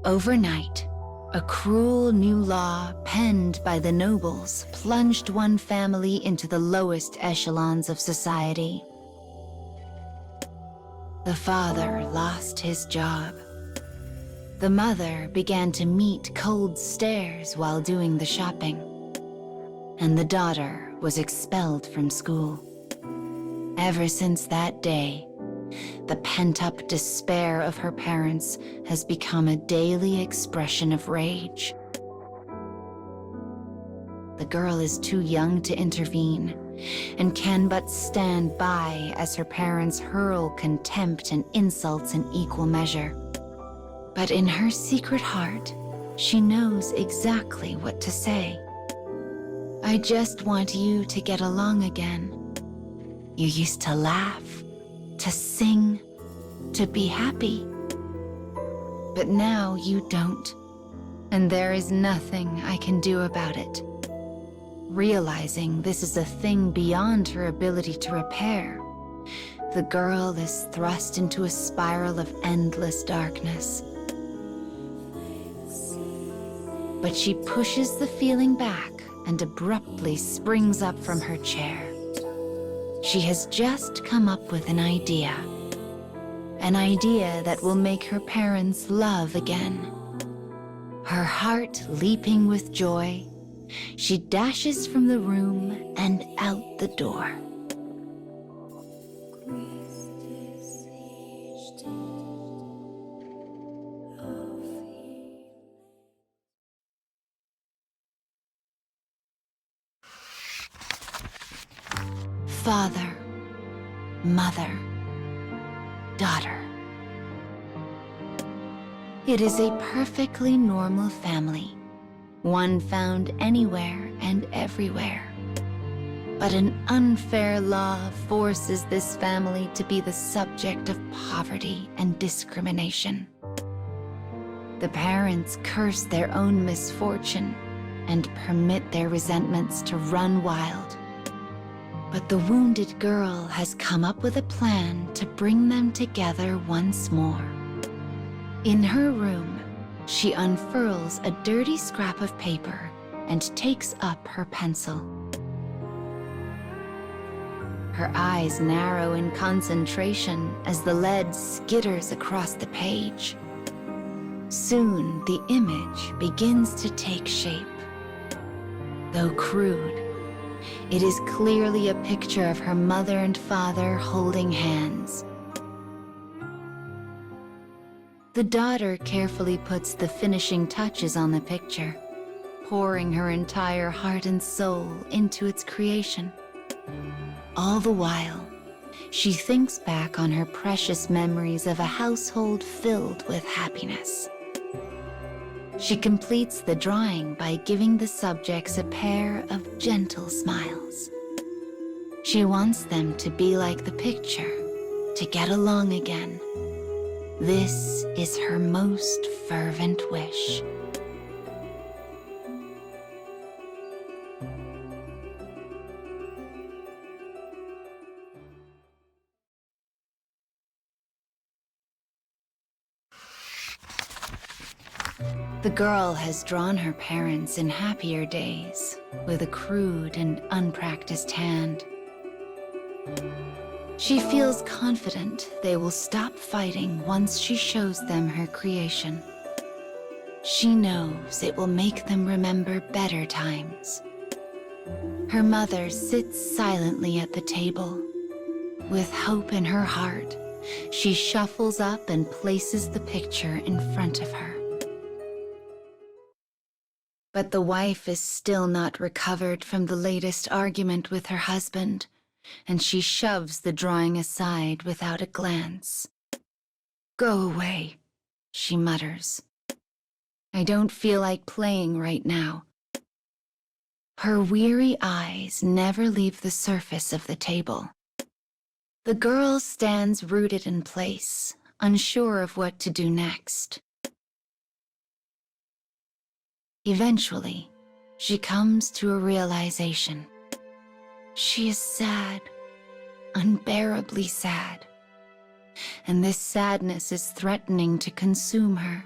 Overnight, a cruel new law penned by the nobles plunged one family into the lowest echelons of society. The father lost his job. The mother began to meet cold stares while doing the shopping. And the daughter was expelled from school. Ever since that day, the pent-up despair of her parents has become a daily expression of rage. The girl is too young to intervene and can but stand by as her parents hurl contempt and insults in equal measure. But in her secret heart, she knows exactly what to say. I just want you to get along again. You used to laugh, to sing, to be happy. But now you don't, and there is nothing I can do about it. Realizing this is a thing beyond her ability to repair, the girl is thrust into a spiral of endless darkness. But she pushes the feeling back and abruptly springs up from her chair. She has just come up with an idea that will make her parents love again. Her heart leaping with joy, she dashes from the room and out the door. Father, mother, daughter. It is a perfectly normal family, one found anywhere and everywhere. But an unfair law forces this family to be the subject of poverty and discrimination. The parents curse their own misfortune and permit their resentments to run wild. But the wounded girl has come up with a plan to bring them together once more. In her room, she unfurls a dirty scrap of paper and takes up her pencil. Her eyes narrow in concentration as the lead skitters across the page. Soon, the image begins to take shape. Though crude, it is clearly a picture of her mother and father holding hands. The daughter carefully puts the finishing touches on the picture, pouring her entire heart and soul into its creation. All the while, she thinks back on her precious memories of a household filled with happiness. She completes the drawing by giving the subjects a pair of gentle smiles. She wants them to be like the picture, to get along again. This is her most fervent wish. The girl has drawn her parents in happier days with a crude and unpracticed hand. She feels confident they will stop fighting once she shows them her creation. She knows it will make them remember better times. Her mother sits silently at the table. With hope in her heart, she shuffles up and places the picture in front of her. But the wife is still not recovered from the latest argument with her husband, and she shoves the drawing aside without a glance. "Go away," she mutters. "I don't feel like playing right now." Her weary eyes never leave the surface of the table. The girl stands rooted in place, unsure of what to do next. Eventually, she comes to a realization. She is sad, unbearably sad, and this sadness is threatening to consume her.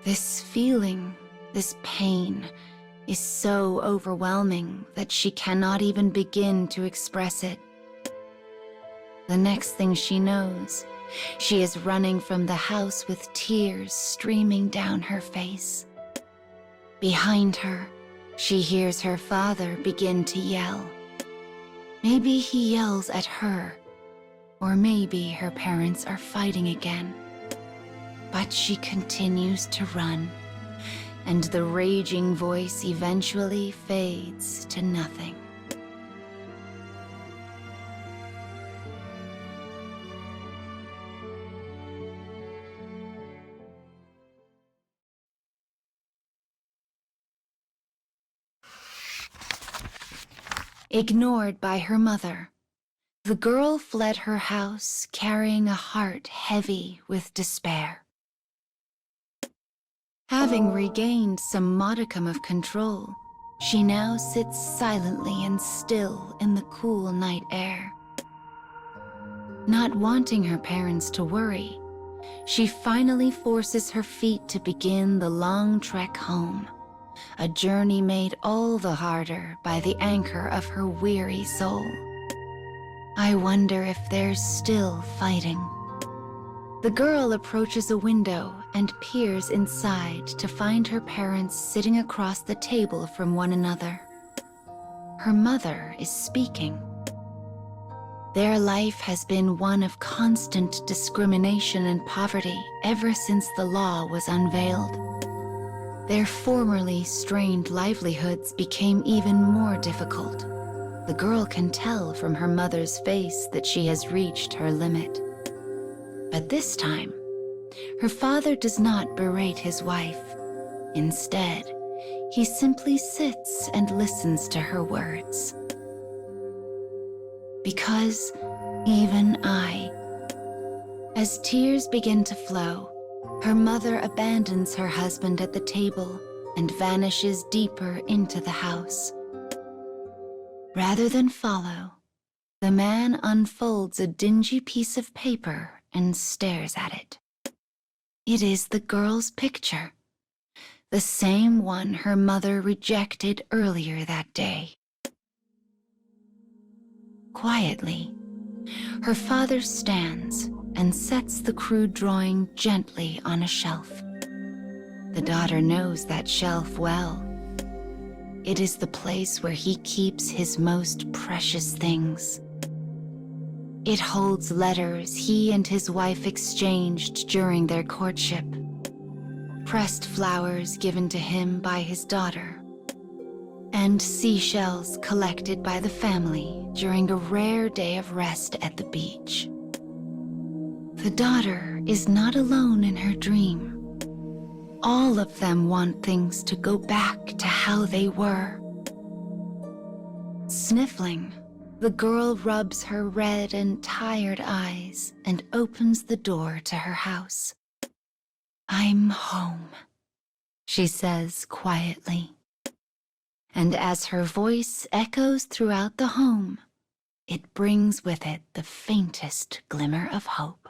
This feeling, this pain, is so overwhelming that she cannot even begin to express it. The next thing she knows, she is running from the house with tears streaming down her face. Behind her, she hears her father begin to yell. Maybe he yells at her, or maybe her parents are fighting again. But she continues to run, and the raging voice eventually fades to nothing. Ignored by her mother, the girl fled her house carrying a heart heavy with despair. Having regained some modicum of control, she now sits silently and still in the cool night air. Not wanting her parents to worry, she finally forces her feet to begin the long trek home, a journey made all the harder by the anchor of her weary soul. I wonder if they're still fighting. The girl approaches a window and peers inside to find her parents sitting across the table from one another. Her mother is speaking. Their life has been one of constant discrimination and poverty ever since the law was unveiled. Their formerly strained livelihoods became even more difficult. The girl can tell from her mother's face that she has reached her limit. But this time, her father does not berate his wife. Instead, he simply sits and listens to her words. Because even I. As tears begin to flow, her mother abandons her husband at the table and vanishes deeper into the house. Rather than follow, the man unfolds a dingy piece of paper and stares at it. It is the girl's picture, the same one her mother rejected earlier that day. Quietly, her father stands and sets the crude drawing gently on a shelf. The daughter knows that shelf well. It is the place where he keeps his most precious things. It holds letters he and his wife exchanged during their courtship, pressed flowers given to him by his daughter, and seashells collected by the family during a rare day of rest at the beach. The daughter is not alone in her dream. All of them want things to go back to how they were. Sniffling, the girl rubs her red and tired eyes and opens the door to her house. "I'm home," she says quietly. And as her voice echoes throughout the home, it brings with it the faintest glimmer of hope.